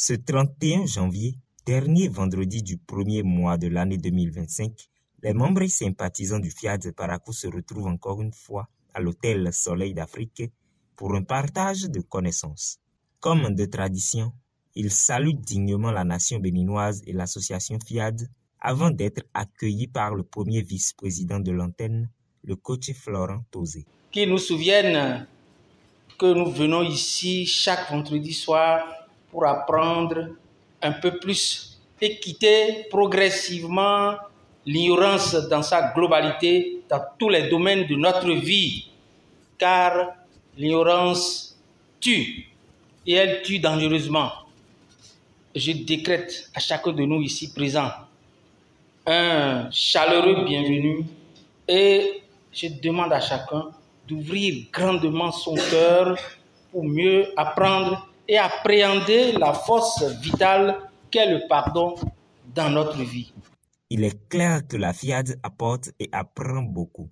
Ce 31 janvier, dernier vendredi du premier mois de l'année 2025, les membres et sympathisants du FIAD Parakou se retrouvent encore une fois à l'hôtel Soleil d'Afrique pour un partage de connaissances. Comme de tradition, ils saluent dignement la nation béninoise et l'association FIAD avant d'être accueillis par le premier vice-président de l'antenne, le coach Florent Tozé. Qu'ils nous souviennent que nous venons ici chaque vendredi soir pour apprendre un peu plus et quitter progressivement l'ignorance dans sa globalité dans tous les domaines de notre vie, car l'ignorance tue et elle tue dangereusement. Je décrète à chacun de nous ici présents un chaleureux bienvenue et je demande à chacun d'ouvrir grandement son cœur pour mieux apprendre et appréhender la force vitale qu'est le pardon dans notre vie. Il est clair que la FIAD apporte et apprend beaucoup.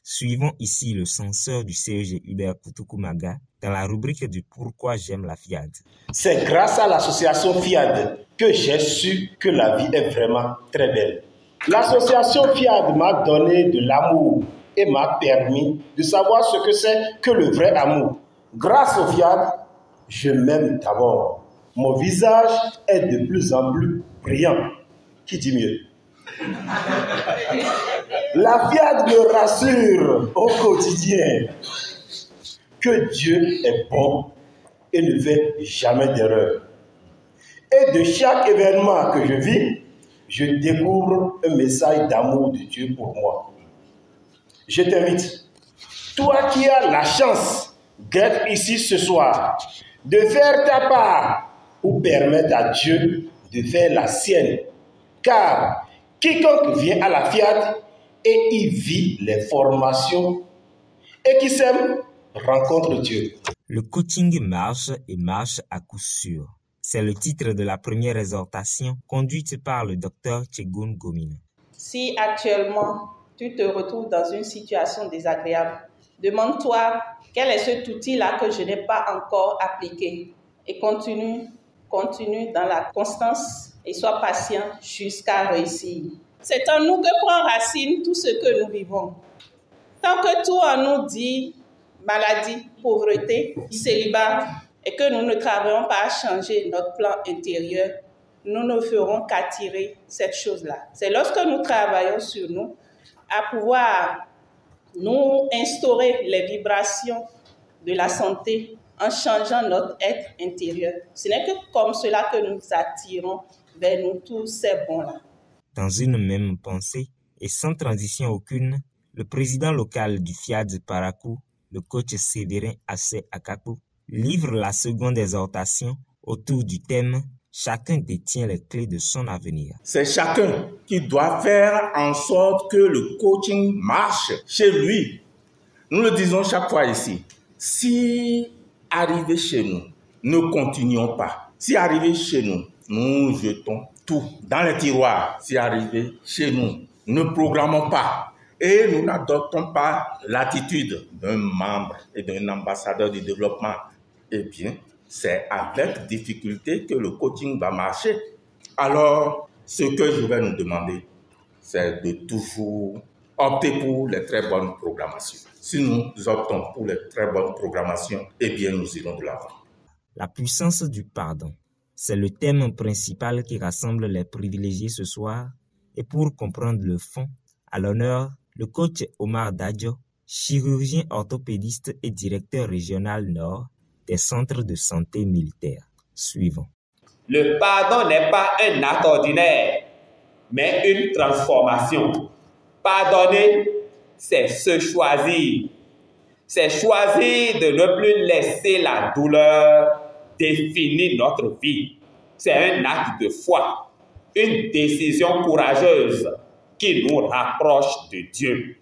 Suivons ici le censeur du CEG Hubert Kutukumaga dans la rubrique du Pourquoi j'aime la FIAD. C'est grâce à l'association FIAD que j'ai su que la vie est vraiment très belle. L'association FIAD m'a donné de l'amour et m'a permis de savoir ce que c'est que le vrai amour. Grâce au FIAD, je m'aime d'abord. Mon visage est de plus en plus brillant. Qui dit mieux? La FIAD me rassure au quotidien que Dieu est bon et ne fait jamais d'erreur. Et de chaque événement que je vis, je découvre un message d'amour de Dieu pour moi. Je t'invite, toi qui as la chance d'être ici ce soir, de faire ta part pour permettre à Dieu de faire la sienne. Car quiconque vient à la FIAD et y vit les formations et qui s'aime rencontre Dieu. Le coaching marche et marche à coup sûr. C'est le titre de la première exhortation conduite par le docteur Tchegoun Gomina. Si actuellement tu te retrouves dans une situation désagréable, demande-toi quel est cet outil-là que je n'ai pas encore appliqué et continue dans la constance et sois patient jusqu'à réussir. C'est en nous que prend racine tout ce que nous vivons. Tant que tout en nous dit maladie, pauvreté, célibat, et que nous ne travaillons pas à changer notre plan intérieur, nous ne ferons qu'attirer cette chose-là. C'est lorsque nous travaillons sur nous à pouvoir nous instaurer les vibrations de la santé en changeant notre être intérieur. Ce n'est que comme cela que nous attirons vers nous tous ces bons-là. Dans une même pensée et sans transition aucune, le président local du FIAD Parakou, le coach Séverin Assé Akakou, livre la seconde exhortation autour du thème « Chacun détient les clés de son avenir ». C'est chacun qui doit faire en sorte que le coaching marche chez lui. Nous le disons chaque fois ici. Si arrivé chez nous, ne continuons pas. Si arrivé chez nous, nous jetons tout dans les tiroirs. Si arrivé chez nous, ne programmons pas. Et nous n'adoptons pas l'attitude d'un membre et d'un ambassadeur du développement. Eh bien, c'est avec difficulté que le coaching va marcher. Alors, ce que je vais nous demander, c'est de toujours opter pour les très bonnes programmations. Si nous optons pour les très bonnes programmations, eh bien, nous irons de l'avant. La puissance du pardon, c'est le thème principal qui rassemble les privilégiés ce soir. Et pour comprendre le fond, à l'honneur, le coach Omar Dadjo, chirurgien orthopédiste et directeur régional Nord des centres de santé militaires. Suivons. Le pardon n'est pas un acte ordinaire, mais une transformation. Pardonner, c'est se choisir. C'est choisir de ne plus laisser la douleur définir notre vie. C'est un acte de foi, une décision courageuse qui nous rapproche de Dieu,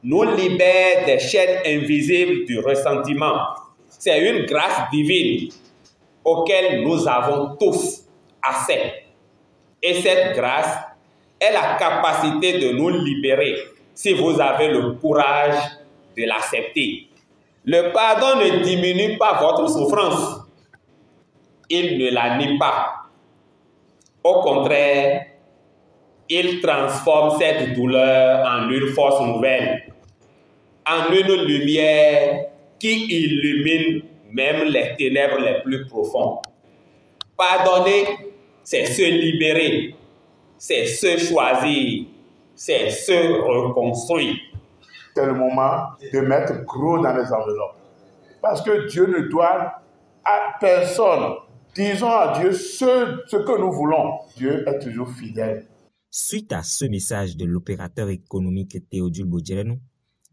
nous libère des chaînes invisibles du ressentiment. C'est une grâce divine auquel nous avons tous accès. Et cette grâce est la capacité de nous libérer si vous avez le courage de l'accepter. Le pardon ne diminue pas votre souffrance. Il ne la nie pas. Au contraire, il transforme cette douleur en une force nouvelle, en une lumière qui illumine même les ténèbres les plus profondes. Pardonner, c'est se libérer, c'est se choisir, c'est se reconstruire. C'est le moment de mettre gros dans les enveloppes. Parce que Dieu ne doit à personne. Disons à Dieu ce que nous voulons. Dieu est toujours fidèle. Suite à ce message de l'opérateur économique Théodule Bodjereno,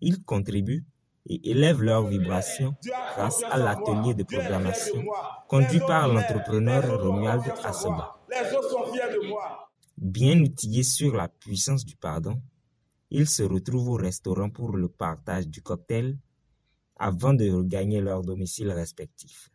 ils contribuent et élèvent leur vibration grâce à l'atelier de programmation conduit par l'entrepreneur Romuald Assoba. Les autres sont fiers de moi. Bien outillés sur la puissance du pardon, ils se retrouvent au restaurant pour le partage du cocktail avant de regagner leur domicile respectif.